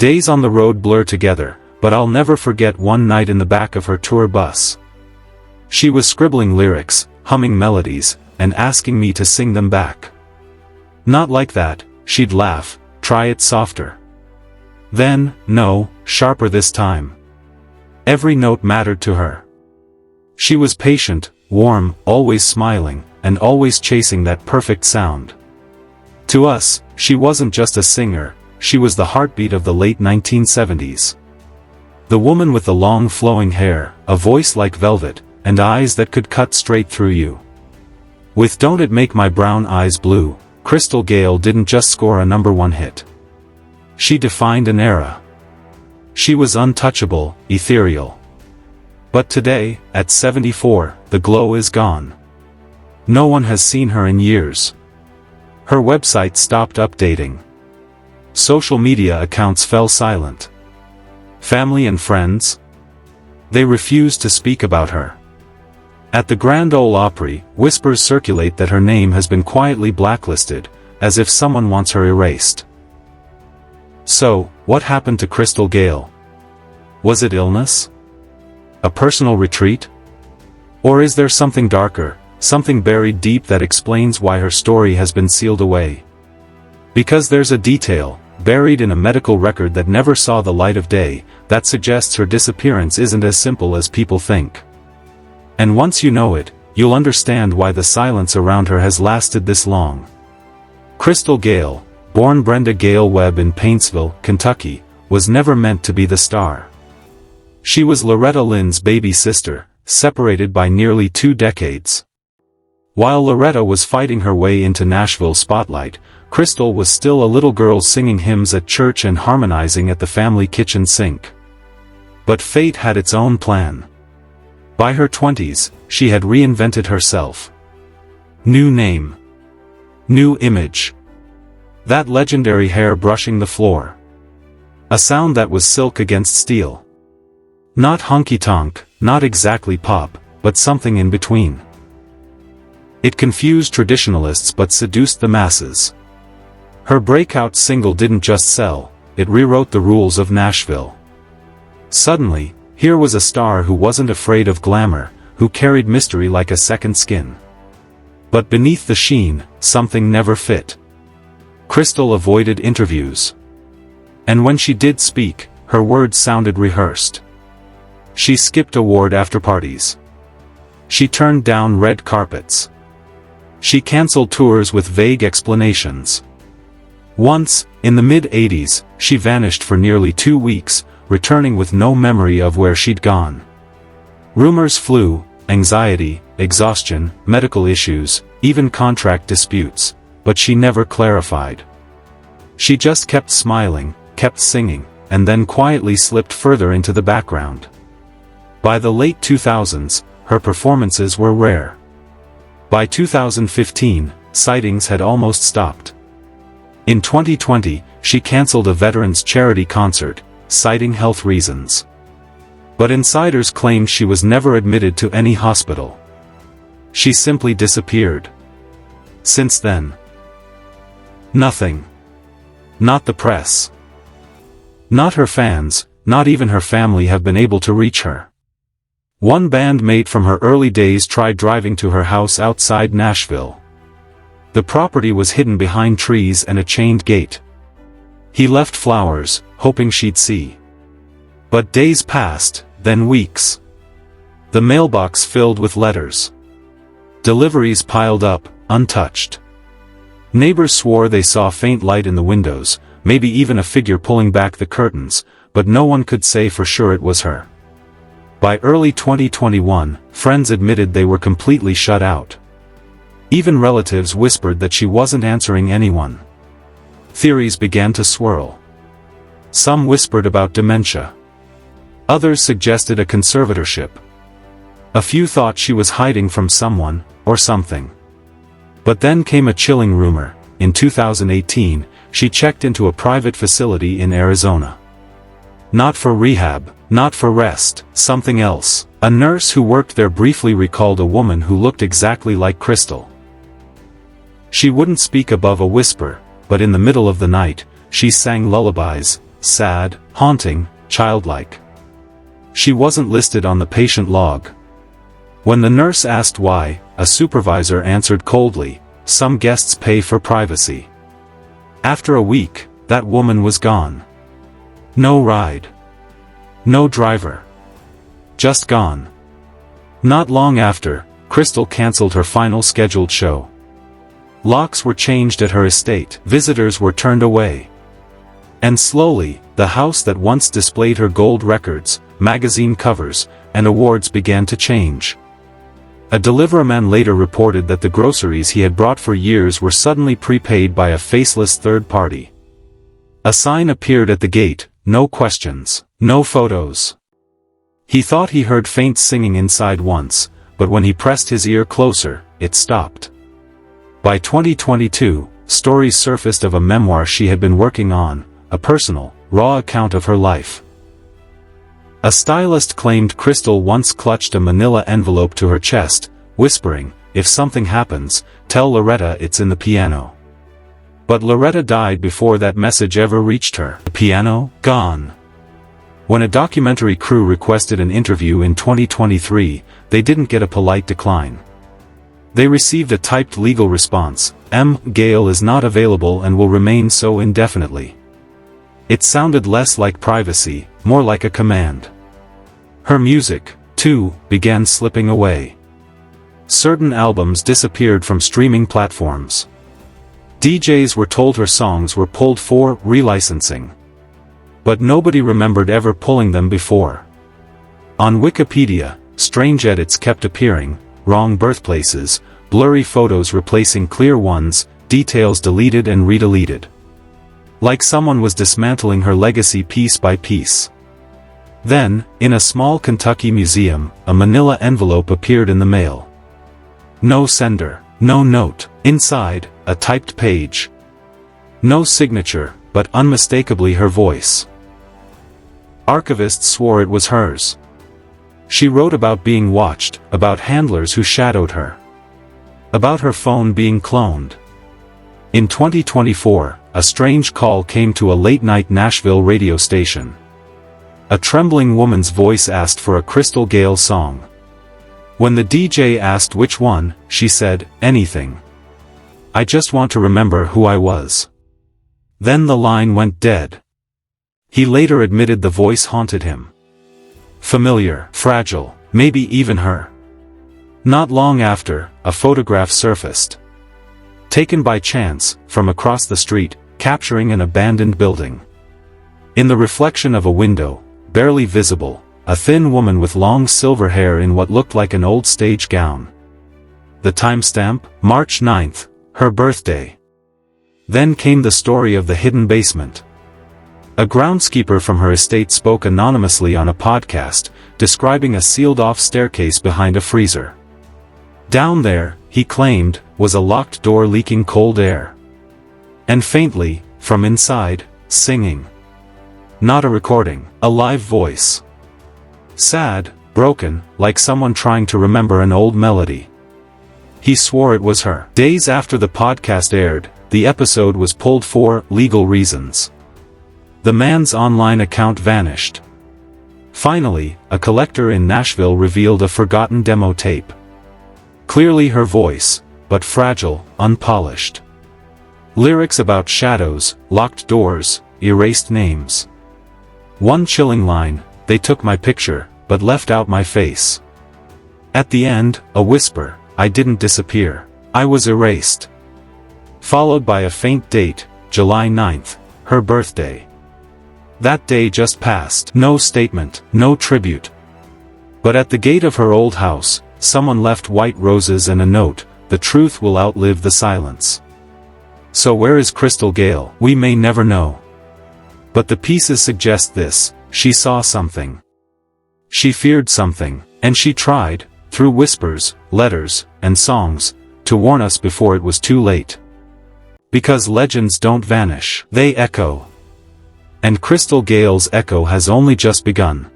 Days on the road blur together, but I'll never forget one night in the back of her tour bus. She was scribbling lyrics, humming melodies, and asking me to sing them back. Not like that, she'd laugh, try it softer. Then, no, sharper this time. Every note mattered to her. She was patient, warm, always smiling, and always chasing that perfect sound. To us, she wasn't just a singer, she was the heartbeat of the late 1970s. The woman with the long flowing hair, a voice like velvet, and eyes that could cut straight through you. With Don't It Make My Brown Eyes Blue, Crystal Gayle didn't just score a #1 hit. She defined an era. She was untouchable, ethereal. But today, at 74, the glow is gone. No one has seen her in years. Her website stopped updating. Social media accounts fell silent. Family and friends? They refused to speak about her. At the Grand Ole Opry, whispers circulate that her name has been quietly blacklisted, as if someone wants her erased. So, what happened to Crystal Gayle? Was it illness? A personal retreat? Or is there something darker, something buried deep that explains why her story has been sealed away? Because there's a detail, buried in a medical record that never saw the light of day, that suggests her disappearance isn't as simple as people think. And once you know it, you'll understand why the silence around her has lasted this long. Crystal Gayle, born Brenda Gayle Webb in Paintsville, Kentucky, was never meant to be the star. She was Loretta Lynn's baby sister, separated by nearly 2 decades. While Loretta was fighting her way into Nashville's spotlight, Crystal was still a little girl singing hymns at church and harmonizing at the family kitchen sink. But fate had its own plan. By her 20s, she had reinvented herself. New name. New image. That legendary hair brushing the floor. A sound that was silk against steel. Not honky-tonk, not exactly pop, but something in between. It confused traditionalists but seduced the masses. Her breakout single didn't just sell, it rewrote the rules of Nashville. Suddenly, here was a star who wasn't afraid of glamour, who carried mystery like a second skin. But beneath the sheen, something never fit. Crystal avoided interviews. And when she did speak, her words sounded rehearsed. She skipped award after-parties. She turned down red carpets. She canceled tours with vague explanations. Once, in the mid-80s, she vanished for nearly 2 weeks, returning with no memory of where she'd gone. Rumors flew, anxiety, exhaustion, medical issues, even contract disputes, but she never clarified. She just kept smiling, kept singing, and then quietly slipped further into the background. By the late 2000s, her performances were rare. By 2015, sightings had almost stopped. In 2020, she canceled a veterans charity concert, citing health reasons. But insiders claimed she was never admitted to any hospital. She simply disappeared. Since then, nothing. Not the press. Not her fans, not even her family have been able to reach her. One bandmate from her early days tried driving to her house outside Nashville. The property was hidden behind trees and a chained gate. He left flowers, hoping she'd see. But days passed, then weeks. The mailbox filled with letters. Deliveries piled up, untouched. Neighbors swore they saw faint light in the windows, maybe even a figure pulling back the curtains, but no one could say for sure it was her. By early 2021, friends admitted they were completely shut out. Even relatives whispered that she wasn't answering anyone. Theories began to swirl. Some whispered about dementia. Others suggested a conservatorship. A few thought she was hiding from someone, or something. But then came a chilling rumor. In 2018, she checked into a private facility in Arizona. Not for rehab, not for rest, something else. A nurse who worked there briefly recalled a woman who looked exactly like Crystal. She wouldn't speak above a whisper, but in the middle of the night, she sang lullabies, sad, haunting, childlike. She wasn't listed on the patient log. When the nurse asked why, a supervisor answered coldly, "Some guests pay for privacy." After a week, that woman was gone. No ride. No driver. Just gone. Not long after, Crystal cancelled her final scheduled show. Locks were changed at her estate, visitors were turned away. And slowly, the house that once displayed her gold records, magazine covers, and awards began to change. A deliveryman later reported that the groceries he had brought for years were suddenly prepaid by a faceless third party. A sign appeared at the gate, "No questions, no photos." He thought he heard faint singing inside once, but when he pressed his ear closer, it stopped. By 2022, stories surfaced of a memoir she had been working on, a personal, raw account of her life. A stylist claimed Crystal once clutched a manila envelope to her chest, whispering, "If something happens, tell Loretta it's in the piano." But Loretta died before that message ever reached her. The piano, gone. When a documentary crew requested an interview in 2023, they didn't get a polite decline. They received a typed legal response, "M. Gayle is not available and will remain so indefinitely." It sounded less like privacy, more like a command. Her music, too, began slipping away. Certain albums disappeared from streaming platforms. DJs were told her songs were pulled for relicensing. But nobody remembered ever pulling them before. On Wikipedia, strange edits kept appearing, wrong birthplaces, blurry photos replacing clear ones, details deleted and redeleted. Like someone was dismantling her legacy piece by piece. Then, in a small Kentucky museum, a manila envelope appeared in the mail. No sender, no note, inside, a typed page. No signature, but unmistakably her voice. Archivists swore it was hers. She wrote about being watched, about handlers who shadowed her. About her phone being cloned. In 2024, a strange call came to a late-night Nashville radio station. A trembling woman's voice asked for a Crystal Gayle song. When the DJ asked which one, she said, "Anything. I just want to remember who I was." Then the line went dead. He later admitted the voice haunted him. Familiar, fragile, maybe even her. Not long after, a photograph surfaced. Taken by chance, from across the street, capturing an abandoned building. In the reflection of a window, barely visible, a thin woman with long silver hair in what looked like an old stage gown. The timestamp, March 9th, her birthday. Then came the story of the hidden basement. A groundskeeper from her estate spoke anonymously on a podcast, describing a sealed-off staircase behind a freezer. Down there, he claimed, was a locked door leaking cold air. And faintly, from inside, singing. Not a recording, a live voice. Sad, broken, like someone trying to remember an old melody. He swore it was her. Days after the podcast aired, the episode was pulled for legal reasons. The man's online account vanished. Finally, a collector in Nashville revealed a forgotten demo tape. Clearly her voice, but fragile, unpolished. Lyrics about shadows, locked doors, erased names. One chilling line, "They took my picture, but left out my face." At the end, a whisper, "I didn't disappear. I was erased." Followed by a faint date, July 9th, her birthday. That day just passed. No statement, no tribute. But at the gate of her old house, someone left white roses and a note, "The truth will outlive the silence." So where is Crystal Gayle? We may never know. But the pieces suggest this: she saw something. She feared something, and she tried, through whispers, letters, and songs, to warn us before it was too late. Because legends don't vanish, they echo. And Crystal Gayle's echo has only just begun.